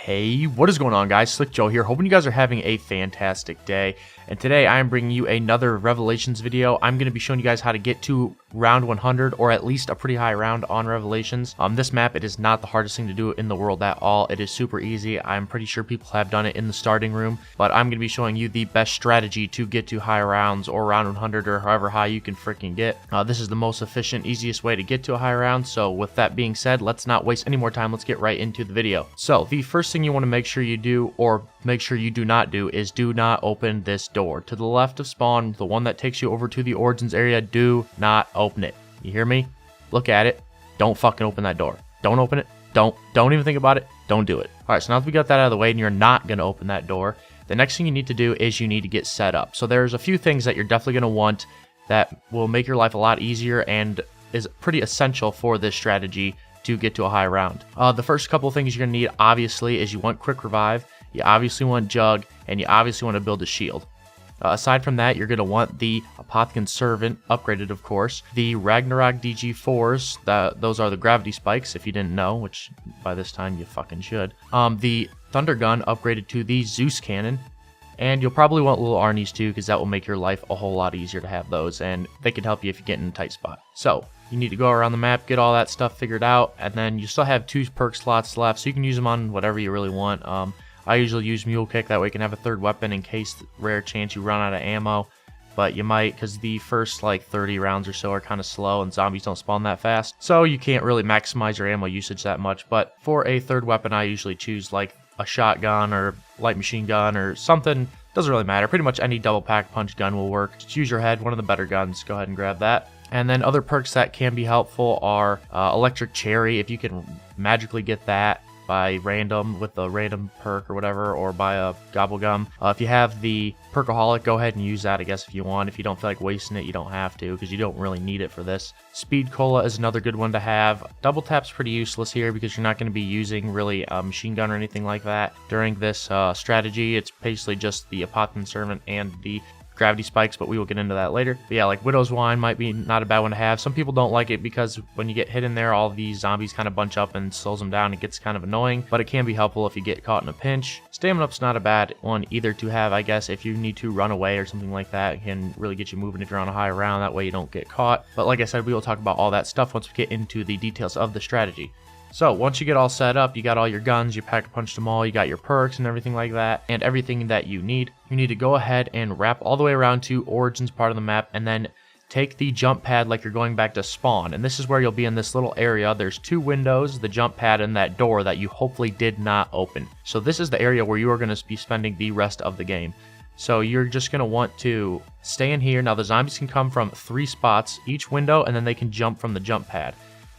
Hey, what is going on, guys? Slick Joe here, hoping you guys are having a fantastic day. And today I am bringing you another Revelations video. I'm going to be showing you guys how to get to round 100, or at least a pretty high round on Revelations. This map, it is not the hardest thing to do in the world at all. It is super easy. I'm pretty sure people have done it in the starting room, but I'm going to be showing you the best strategy to get to high rounds, or round 100, or however high you can freaking get. This is the most efficient, easiest way to get to a high round. So with that being said, let's not waste any more time. Let's get right into the video. So the first thing you want to make sure you do, or make sure you do not do, is do not open this door to the left of spawn, the one that takes you over to the origins area. Do not open it. You hear me? Look at it. Don't fucking open that door. Don't open it. Don't even think about it. Don't do it. All right, so now that we got that out of the way and you're not going to open that door, the next thing you need to do is you need to get set up. So there's a few things that you're definitely going to want that will make your life a lot easier and is pretty essential for this strategy to get to a high round. The first couple of things you're going to need, obviously, is you want quick revive, you obviously want jug, and you obviously want to build a shield. Aside from that, you're going to want the Apothicon Servant upgraded, of course. The Ragnarok DG4s, those are the gravity spikes, if you didn't know, which by this time you fucking should. The Thunder Gun upgraded to the Zeus Cannon. And you'll probably want little Arnie's too, because that will make your life a whole lot easier to have those, and they can help you if you get in a tight spot. So you need to go around the map, get all that stuff figured out, and then you still have 2 perk slots left, so you can use them on whatever you really want. I usually use Mule Kick, that way you can have a third weapon in case rare chance you run out of ammo. But you might, because the first like 30 rounds or so are kind of slow and zombies don't spawn that fast, so you can't really maximize your ammo usage that much. But for a third weapon, I usually choose like a shotgun or light machine gun or something. Doesn't really matter. Pretty much any double pack punch gun will work. Just use your head, one of the better guns. Go ahead and grab that. And then other perks that can be helpful are Electric Cherry, if you can magically get that by random with the random perk or whatever, or by a gobble gum. If you have the Perkaholic, go ahead and use that, I guess, if you want. If you don't feel like wasting it, you don't have to, because you don't really need it for this. Speed Cola is another good one to have. Double Tap's pretty useless here because you're not going to be using really a machine gun or anything like that during this strategy. It's basically just the Apothicon Servant and the gravity spikes, but we will get into that later. But yeah, like Widow's Wine might be not a bad one to have. Some people don't like it because when you get hit in there, all these zombies kind of bunch up and slows them down. It gets kind of annoying, but it can be helpful if you get caught in a pinch. Stamina Up's not a bad one either to have, I guess, if you need to run away or something like that. It can really get you moving if you're on a high round. That way you don't get caught. But like I said, we will talk about all that stuff once we get into the details of the strategy. So once you get all set up, you got all your guns, you pack-a-punched them all, you got your perks and everything like that, and everything that you need to go ahead and wrap all the way around to Origins part of the map, and then take the jump pad like you're going back to spawn. And this is where you'll be in this little area. There's 2 windows, the jump pad, and that door that you hopefully did not open. So this is the area where you are going to be spending the rest of the game. So you're just going to want to stay in here. Now the zombies can come from 3 spots each window, and then they can jump from the jump pad.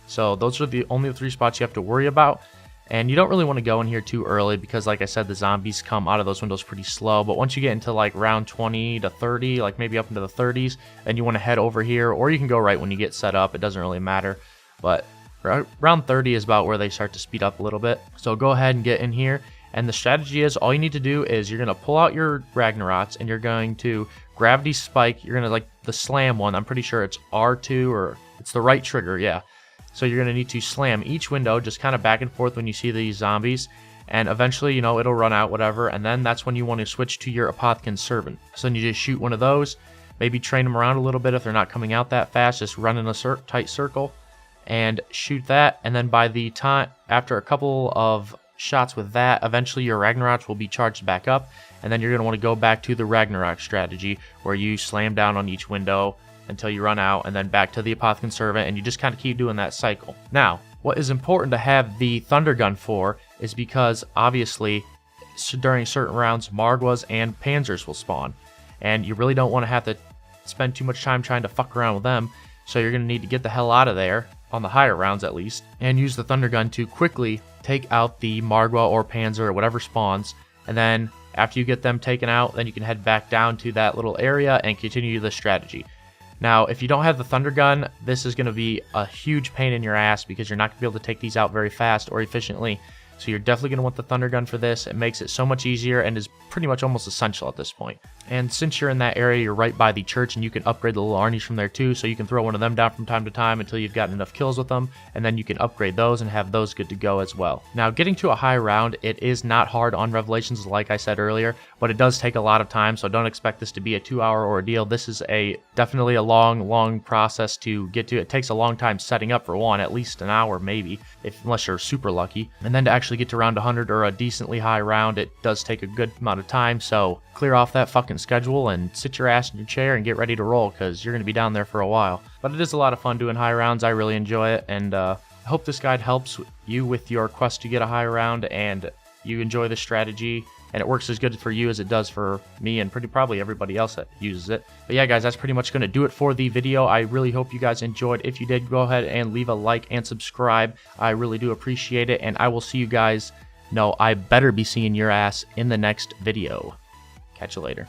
So those are the only 3 spots you have to worry about. And you don't really want to go in here too early because, like I said, the zombies come out of those windows pretty slow. But once you get into like round 20 to 30, like maybe up into the 30s, then you want to head over here, or you can go right when you get set up. It doesn't really matter. But round 30 is about where they start to speed up a little bit. So go ahead and get in here. And the strategy is, all you need to do is you're going to pull out your Ragnaroks and you're going to gravity spike. You're going to like the slam one. I'm pretty sure it's R2, or it's the right trigger. Yeah. So you're going to need to slam each window just kind of back and forth when you see these zombies. And eventually, you know, it'll run out, whatever. And then that's when you want to switch to your Apothicon Servant. So then you just shoot one of those. Maybe train them around a little bit if they're not coming out that fast. Just run in a tight circle and shoot that. And then by the time, after a couple of shots with that, eventually your Ragnaroks will be charged back up. And then you're going to want to go back to the Ragnarok strategy where you slam down on each window until you run out, and then back to the Apothicon Servant, and you just kind of keep doing that cycle. Now, what is important to have the Thunder Gun for is because, obviously, during certain rounds, Margwas and Panzers will spawn, and you really don't want to have to spend too much time trying to fuck around with them, so you're going to need to get the hell out of there, on the higher rounds at least, and use the Thunder Gun to quickly take out the Margwa or Panzer or whatever spawns, and then after you get them taken out, then you can head back down to that little area and continue the strategy. Now, if you don't have the Thunder Gun, this is going to be a huge pain in your ass because you're not going to be able to take these out very fast or efficiently. So you're definitely going to want the thunder gun for this. It makes it so much easier and is pretty much almost essential at this point. And since you're in that area, you're right by the church, and you can upgrade the little Arnies from there too, so you can throw one of them down from time to time until you've gotten enough kills with them, and then you can upgrade those and have those good to go as well. Now, getting to a high round, it is not hard on Revelations like I said earlier, but it does take a lot of time, so don't expect this to be a 2-hour ordeal. This is definitely a long process to get to. It takes a long time setting up for one, at least an hour maybe, unless you're super lucky. And then to actually get to round 100 or a decently high round, it does take a good amount of time, so clear off that fucking schedule and sit your ass in your chair and get ready to roll, because you're going to be down there for a while. But it is a lot of fun doing high rounds. I really enjoy it, and I hope this guide helps you with your quest to get a high round, and you enjoy the strategy, and it works as good for you as it does for me and probably everybody else that uses it. But yeah, guys, that's pretty much going to do it for the video. I really hope you guys enjoyed. If you did, go ahead and leave a like and subscribe. I really do appreciate it, and I will see you guys. No, I better be seeing your ass in the next video. Catch you later.